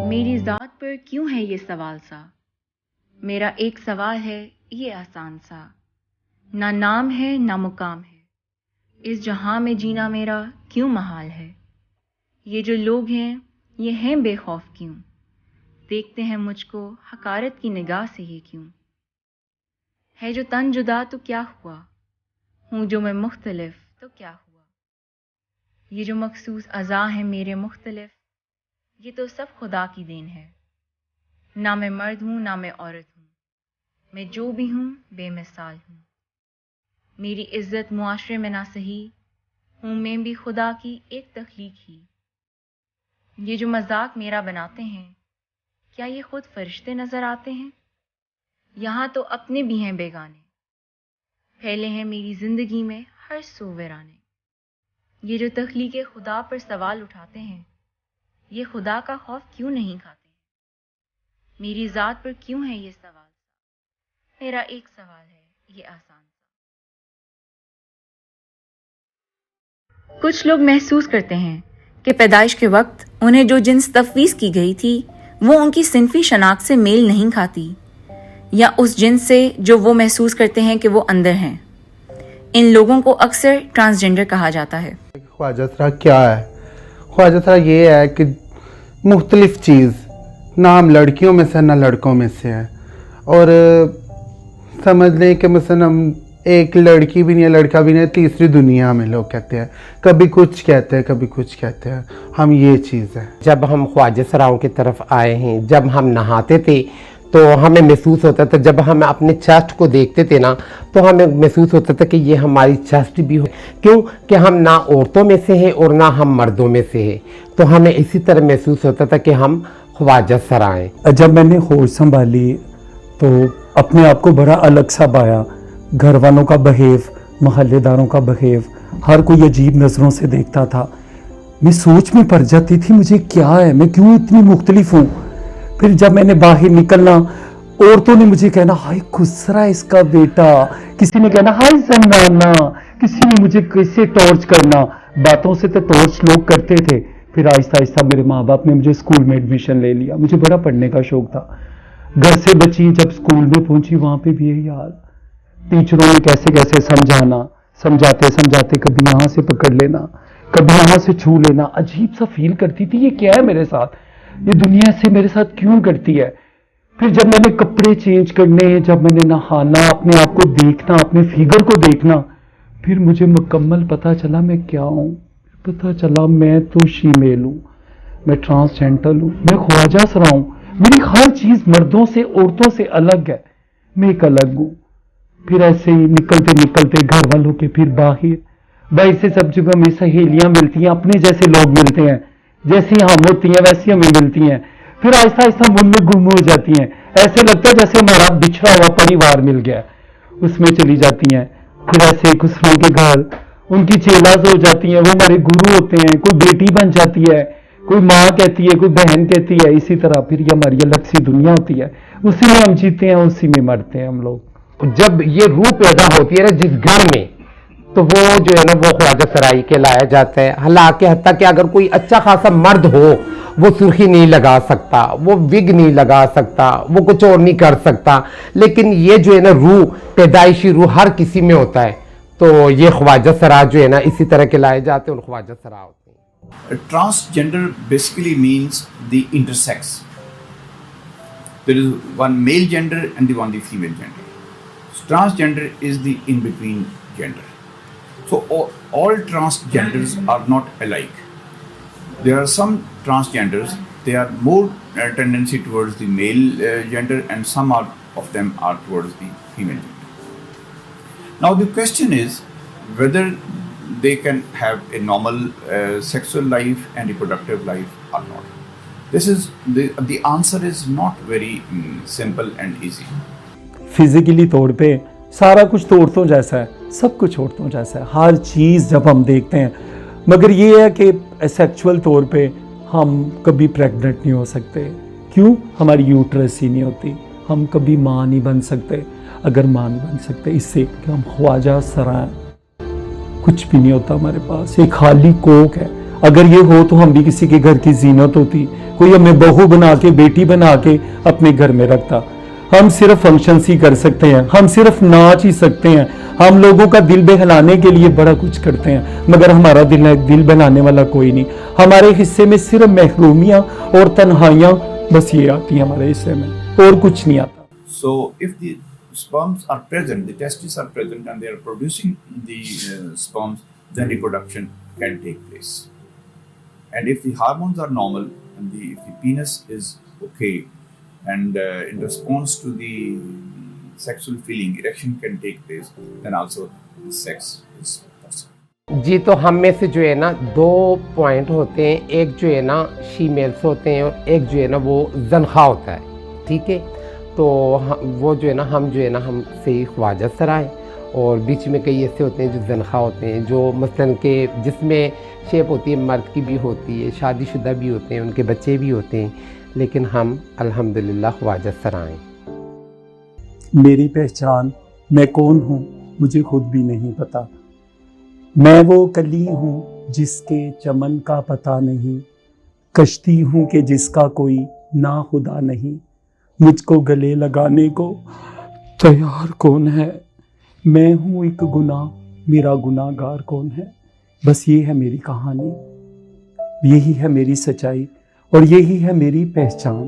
میری ذات پر کیوں ہے یہ سوال سا؟ میرا ایک سوال ہے یہ آسان سا، نہ نام ہے نہ مقام ہے، اس جہاں میں جینا میرا کیوں محال ہے؟ یہ جو لوگ ہیں یہ ہیں بے خوف کیوں؟ دیکھتے ہیں مجھ کو حقارت کی نگاہ سے ہی کیوں؟ ہے جو تن جدا تو کیا ہوا، ہوں جو میں مختلف تو کیا ہوا؟ یہ جو مخصوص اعضاء ہیں میرے مختلف، یہ تو سب خدا کی دین ہے۔ نہ میں مرد ہوں نہ میں عورت ہوں، میں جو بھی ہوں بے مثال ہوں۔ میری عزت معاشرے میں نہ صحیح، ہوں میں بھی خدا کی ایک تخلیق ہی۔ یہ جو مذاق میرا بناتے ہیں، کیا یہ خود فرشتے نظر آتے ہیں؟ یہاں تو اپنے بھی ہیں بیگانے، پھیلے ہیں میری زندگی میں ہر سو ویرانے۔ یہ جو تخلیق خدا پر سوال اٹھاتے ہیں، یہ خدا کا خوف کیوں نہیں کھاتے ہیں؟ میری ذات پر کیوں ہے یہ سوال سا؟ میرا ایک سوال ہے یہ آسان سا۔ کچھ لوگ محسوس کرتے ہیں کہ پیدائش کے وقت انہیں جو جنس تفویض کی گئی تھی وہ ان کی صنفی شناخت سے میل نہیں کھاتی، یا اس جنس سے جو وہ محسوس کرتے ہیں کہ وہ اندر ہیں۔ ان لوگوں کو اکثر ٹرانسجنڈر کہا جاتا ہے۔ خواجہ سرا کیا ہے؟ خواجہ سرا یہ ہے کہ مختلف چیز، نہ ہم لڑکیوں میں سے نہ لڑکوں میں سے ہیں، اور سمجھ لیں کہ مثلا ہم ایک لڑکی بھی نہیں ہے لڑکا بھی نہیں ہے، تیسری دنیا میں لوگ کہتے ہیں، کبھی کچھ کہتے ہیں کبھی کچھ کہتے ہیں، ہم یہ چیز ہے۔ جب ہم خواجہ سراؤں کی طرف آئے ہیں، جب ہم نہاتے تھے تو ہمیں محسوس ہوتا تھا، جب ہم اپنے چیسٹ کو دیکھتے تھے نا تو ہمیں محسوس ہوتا تھا کہ یہ ہماری چیسٹ بھی ہو، کیوں کہ ہم نہ عورتوں میں سے ہیں اور نہ ہم مردوں میں سے ہیں، تو ہمیں اسی طرح محسوس ہوتا تھا کہ ہم خواجہ سرا ہیں۔ جب میں نے ہوش سنبھالی تو اپنے آپ کو بڑا الگ سا پایا، گھر والوں کا بہیو، محلے داروں کا بہیو، ہر کوئی عجیب نظروں سے دیکھتا تھا۔ میں سوچ میں پڑ جاتی تھی مجھے کیا ہے، میں کیوں اتنی مختلف ہوں۔ پھر جب میں نے باہر نکلنا، عورتوں نے مجھے کہنا ہائے خسرا اس کا بیٹا، کسی نے کہنا ہائے زنانا، کسی نے مجھے کیسے ٹارچ کرنا، باتوں سے تو ٹارچ لوگ کرتے تھے۔ پھر آہستہ آہستہ میرے ماں باپ نے مجھے اسکول میں ایڈمیشن لے لیا، مجھے بڑا پڑھنے کا شوق تھا۔ گھر سے بچی جب اسکول میں پہنچی وہاں پہ بھی یہی حال، ٹیچروں نے کیسے کیسے سمجھانا، سمجھاتے سمجھاتے کبھی یہاں سے پکڑ لینا، کبھی یہاں سے چھو لینا، عجیب سا فیل کرتی تھی یہ کیا ہے میرے ساتھ، یہ دنیا سے میرے ساتھ کیوں کرتی ہے۔ پھر جب میں نے کپڑے چینج کرنے، جب میں نے نہانا، اپنے آپ کو دیکھنا، اپنے فیگر کو دیکھنا، پھر مجھے مکمل پتا چلا میں کیا ہوں۔ پتا چلا میں تو شیمیل ہوں، میں ٹرانسجینڈر ہوں، میں خواجہ سرا ہوں، میری ہر چیز مردوں سے عورتوں سے الگ ہے، میں ایک الگ ہوں۔ پھر ایسے ہی نکلتے نکلتے گھر والوں کے، پھر باہر سے سب جگہ میں سہیلیاں ملتی ہیں، اپنے جیسے لوگ ملتے ہیں، جیسی ہم ہوتی ہیں ویسی ہمیں ملتی ہیں۔ پھر آہستہ آہستہ من میں گم ہو جاتی ہیں، ایسے لگتا ہے جیسے ہمارا بچھڑا ہوا پریوار مل گیا، اس میں چلی جاتی ہیں۔ پھر ایسے خسروں کے گھر ان کی چیلاز ہو جاتی ہیں، وہ ہمارے گرو ہوتے ہیں، کوئی بیٹی بن جاتی ہے، کوئی ماں کہتی ہے، کوئی بہن کہتی ہے، اسی طرح پھر یہ ہماری الگ سی دنیا ہوتی ہے، اسی میں ہم جیتے ہیں، اسی میں مرتے ہیں ہم لوگ۔ جب یہ روح پیدا ہوتی ہے نا جس گھر میں، تو وہ جو ہے نا وہ خواجہ سرائی کے لایا جاتا ہے۔ حالانکہ حتیٰ کہ اگر کوئی اچھا خاصا مرد ہو، وہ سرخی نہیں لگا سکتا، وہ وگ نہیں لگا سکتا، وہ کچھ اور نہیں کر سکتا، لیکن یہ جو ہے نا روح، پیدائشی روح ہر کسی میں ہوتا ہے، تو یہ خواجہ سرا جو ہے نا اسی طرح کے لائے جاتے ہیں اور خواجہ سرا ہوتے ہیں۔ Transgender basically means the intersex. There is one male gender and the female gender. Transgender is the in-between gender. So all transgenders are not alike. There are some transgenders, they are more tendency towards the male gender, and some of them are towards the female gender. Now the question is whether they can have a normal sexual life and reproductive life or not. This is the answer is not very simple and easy. Physically طور پہ سارا کچھ تو عورتوں جیسا ہے، سب کچھ عورتوں جیسا ہے، ہر چیز جب ہم دیکھتے ہیں، مگر یہ ہے کہ سیکچول طور پہ ہم کبھی پریگننٹ نہیں ہو سکتے، کیوں؟ ہماری یوٹرس ہی نہیں ہوتی، ہم کبھی ماں نہیں بن سکتے، اگر ماں نہیں بن سکتے اس سے کہ ہم خواجہ سرا ہیں، کچھ بھی نہیں ہوتا ہمارے پاس، ایک خالی کوک ہے، اگر یہ ہو تو ہم بھی کسی کے گھر کی زینت ہوتی, کوئی ہمیں بہو بنا کے بیٹی بنا کے اپنے گھر میں رکھتا. ہم صرف فنکشنز ہی کر سکتے ہیں, ہم صرف ناچ ہی سکتے ہیں, ہم لوگوں کا دل بہلانے کے لیے بڑا کچھ کرتے ہیں, مگر ہمارا دل بہلانے والا کوئی نہیں. ہمارے حصے میں صرف محرومیاں اور تنہائیاں بس یہ آتی ہیں ہمارے حصے میں, اور کچھ نہیں آتا. So if the sperms are present, the testes are present and they are producing the sperms, then reproduction can take place. And if the hormones are normal and if the penis is okay and in response to the sexual feeling, erection can take place, then also the sex is possible. جی تو ہم میں سے جو ہے نا 2 point ہوتے ہیں, ایک جو ہے نا فیمیلس ہوتے ہیں اور ایک جو ہے نا وہ زنخواہ ہوتا ہے, ٹھیک ہے. تو وہ جو ہے نا ہم جو ہے نا ہم سے خواجہ سرائے, اور بیچ میں کئی ایسے ہوتے ہیں جو زنخواہ ہوتے ہیں, جو مثلاً کہ جس میں شیپ ہوتی ہے مرد کی بھی ہوتی ہے, شادی شدہ بھی ہوتے ہیں, ان کے بچے بھی ہوتے ہیں, لیکن ہم الحمدللہ خواجہ سرائے. میری پہچان, میں کون ہوں مجھے خود بھی نہیں پتا. میں وہ کلی ہوں جس کے چمن کا پتہ نہیں, کشتی ہوں کہ جس کا کوئی نا خدا نہیں. مجھ کو گلے لگانے کو تیار کون ہے, میں ہوں ایک گناہ, میرا گناہ گار کون ہے. بس یہ ہے میری کہانی, یہی ہے میری سچائی اور یہی ہے میری پہچان.